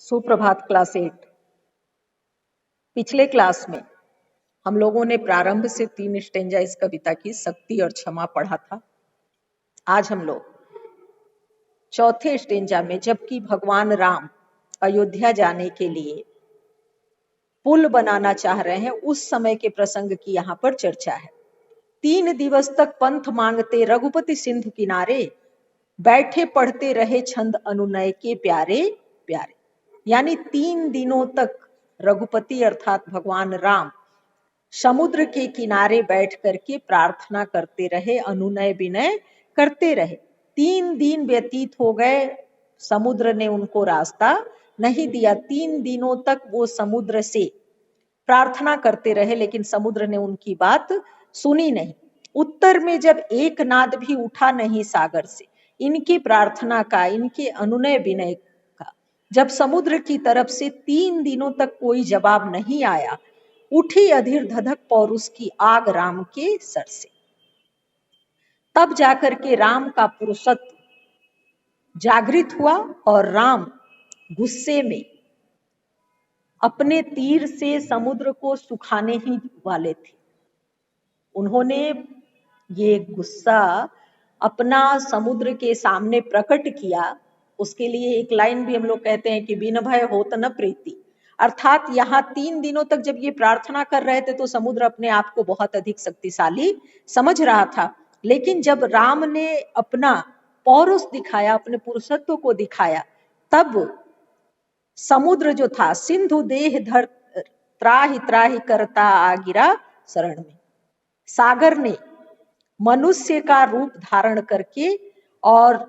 सुप्रभात क्लास 8। पिछले क्लास में हम लोगों ने प्रारंभ से 3 स्टेंजा इस कविता की शक्ति और क्षमा पढ़ा था। आज हम लोग चौथे स्टेंजा में, जबकि भगवान राम अयोध्या जाने के लिए पुल बनाना चाह रहे हैं, उस समय के प्रसंग की यहाँ पर चर्चा है। 3 दिवस तक पंथ मांगते रघुपति सिंधु किनारे, बैठे पढ़ते रहे छंद अनुनय के प्यारे प्यारे। यानी 3 दिनों तक रघुपति अर्थात भगवान राम समुद्र के किनारे बैठ करके प्रार्थना करते रहे, अनुनय विनय करते रहे। 3 दिन व्यतीत हो गए, समुद्र ने उनको रास्ता नहीं दिया। 3 दिनों तक वो समुद्र से प्रार्थना करते रहे, लेकिन समुद्र ने उनकी बात सुनी नहीं। उत्तर में जब एक नाद भी उठा नहीं सागर से, इनकी प्रार्थना का, इनके अनुनय विनय का जब समुद्र की तरफ से 3 दिनों तक कोई जवाब नहीं आया, उठी अधीर धधक पौरुष की आग राम के सर से। तब जाकर के राम का पुरुषत्व जागृत हुआ और राम गुस्से में अपने तीर से समुद्र को सुखाने ही वाले थे। उन्होंने ये गुस्सा अपना समुद्र के सामने प्रकट किया। उसके लिए एक लाइन भी हम लोग कहते हैं कि बिन भय होत न प्रीति, अर्थात यहाँ 3 दिनों तक जब ये प्रार्थना कर रहे थे तो समुद्र अपने आप को बहुत अधिक शक्तिशाली समझ रहा था, लेकिन जब राम ने अपना पौरुष दिखाया, अपने पुरुषत्व को दिखाया, तब समुद्र जो था सिंधु देह धर त्राहि त्राहि करता आ गिरा शरण में। सागर ने मनुष्य का रूप धारण करके और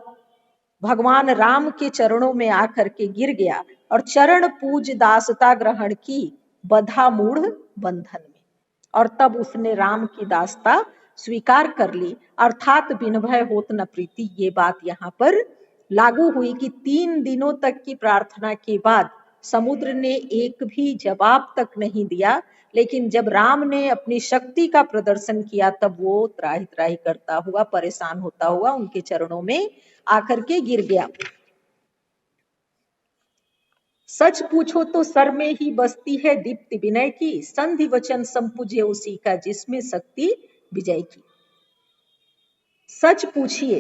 भगवान राम के चरणों में आकर के गिर गया और चरण पूज दासता ग्रहण की, बधा मूढ़ बंधन में। और तब उसने राम की दासता स्वीकार कर ली, अर्थात बिन भय होत न प्रीति। ये बात यहाँ पर लागू हुई कि 3 दिनों तक की प्रार्थना के बाद समुद्र ने एक भी जवाब तक नहीं दिया, लेकिन जब राम ने अपनी शक्ति का प्रदर्शन किया तब वो त्राहि त्राहि करता हुआ, परेशान होता हुआ उनके चरणों में आकर के गिर गया। सच पूछो तो सर में ही बसती है दीप्ति विनय की, संधि वचन संपूज्य उसी का जिसमें शक्ति विजय की। सच पूछिए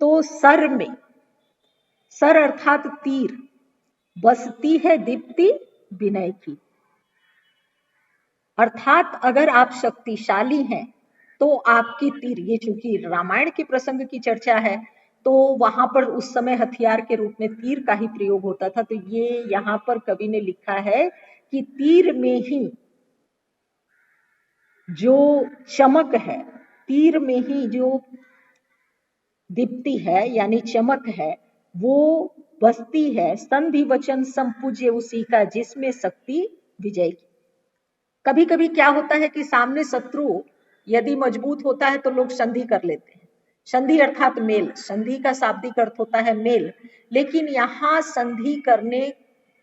तो सर में, सर अर्थात तीर, बसती है दीप्ति विनय की, अर्थात अगर आप शक्तिशाली हैं तो आपकी तीर, ये चूंकि रामायण के प्रसंग की चर्चा है तो वहां पर उस समय हथियार के रूप में तीर का ही प्रयोग होता था, तो ये यहाँ पर कवि ने लिखा है कि तीर में ही जो चमक है, तीर में ही जो दीप्ति है यानी चमक है, वो बसती है संधि वचन संपूज्य उसी का जिसमें शक्ति विजय की। कभी कभी क्या होता है कि सामने शत्रु यदि मजबूत होता है तो लोग संधि कर लेते हैं। संधि अर्थात मेल, संधि का शाब्दिक अर्थ होता है मेल, लेकिन यहाँ संधि करने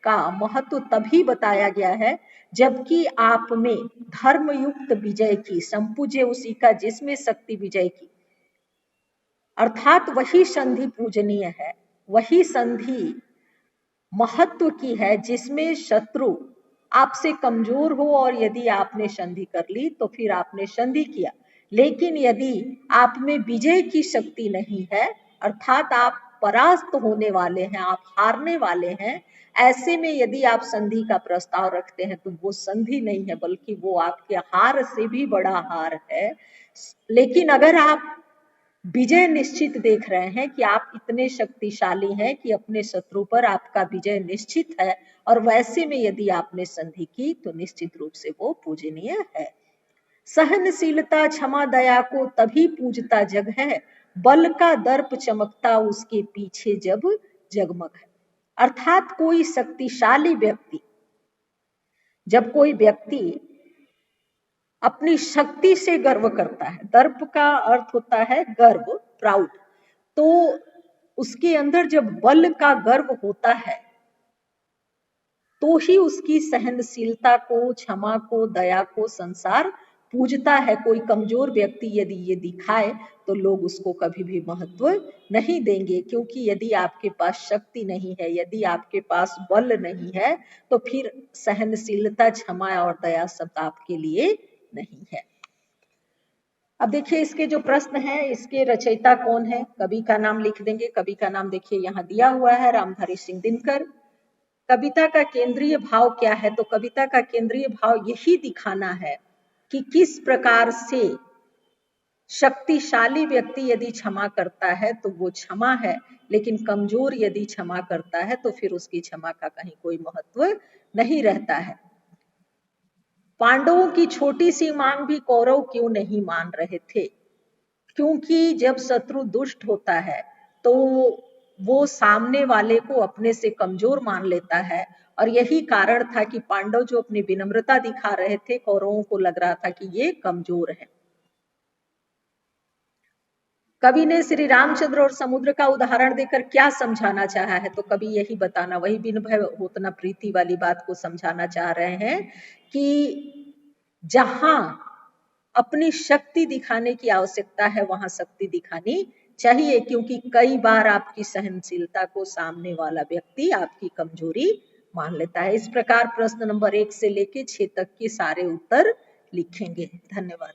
का महत्व तभी बताया गया है जबकि आप में धर्मयुक्त विजय की, संपूज्य उसी का जिसमें शक्ति विजय की, अर्थात वही संधि पूजनीय है, वही संधि महत्व की है जिसमें शत्रु आपसे कमजोर हो और यदि आपने संधि कर ली तो फिर आपने संधि किया। लेकिन यदि आप में विजय की शक्ति नहीं है, अर्थात आप परास्त होने वाले हैं, आप हारने वाले हैं, ऐसे में यदि आप संधि का प्रस्ताव रखते हैं तो वो संधि नहीं है बल्कि वो आपके हार से भी बड़ा हार है। लेकिन अगर आप विजय निश्चित देख रहे हैं कि आप इतने शक्तिशाली हैं कि अपने शत्रु पर आपका विजय निश्चित है, और वैसे में यदि आपने संधि की तो निश्चित रूप से वो पूजनीय है। सहनशीलता क्षमा दया को तभी पूजता जग है, बल का दर्प चमकता उसके पीछे जब जगमग है। अर्थात कोई शक्तिशाली व्यक्ति, जब कोई व्यक्ति अपनी शक्ति से गर्व करता है, दर्प का अर्थ होता है गर्व, प्राउड, तो उसके अंदर जब बल का गर्व होता है तो ही उसकी सहनशीलता को, क्षमा को, दया को संसार पूजता है कोई कमजोर व्यक्ति यदि ये दिखाए तो लोग उसको कभी भी महत्व नहीं देंगे, क्योंकि यदि आपके पास शक्ति नहीं है, यदि आपके पास बल नहीं है, तो फिर सहनशीलता, क्षमा और दया शब्द आपके लिए नहीं है। अब देखिए इसके जो प्रश्न है, इसके रचयिता कौन है, कवि का नाम लिख देंगे। कवि का नाम देखिए यहाँ दिया हुआ है, रामधारी सिंह दिनकर। कविता का केंद्रीय भाव क्या है, तो कविता का केंद्रीय भाव यही दिखाना है कि किस प्रकार से शक्तिशाली व्यक्ति यदि क्षमा करता है तो वो क्षमा है, लेकिन कमजोर यदि क्षमा करता है तो फिर उसकी क्षमा का कहीं कोई महत्व नहीं रहता है। पांडवों की छोटी सी मांग भी कौरव क्यों नहीं मान रहे थे, क्योंकि जब शत्रु दुष्ट होता है तो वो सामने वाले को अपने से कमजोर मान लेता है, और यही कारण था कि पांडव जो अपनी विनम्रता दिखा रहे थे, कौरवों को लग रहा था कि ये कमजोर है। कवि ने श्री रामचंद्र और समुद्र का उदाहरण देकर क्या समझाना चाहा है, तो कवि यही बताना, वही बिन भय होतना प्रीति वाली बात को समझाना चाह रहे हैं कि जहां अपनी शक्ति दिखाने की आवश्यकता है वहां शक्ति दिखानी चाहिए, क्योंकि कई बार आपकी सहनशीलता को सामने वाला व्यक्ति आपकी कमजोरी मान लेता है। इस प्रकार प्रश्न नंबर 1 से लेके 6 तक के सारे उत्तर लिखेंगे। धन्यवाद।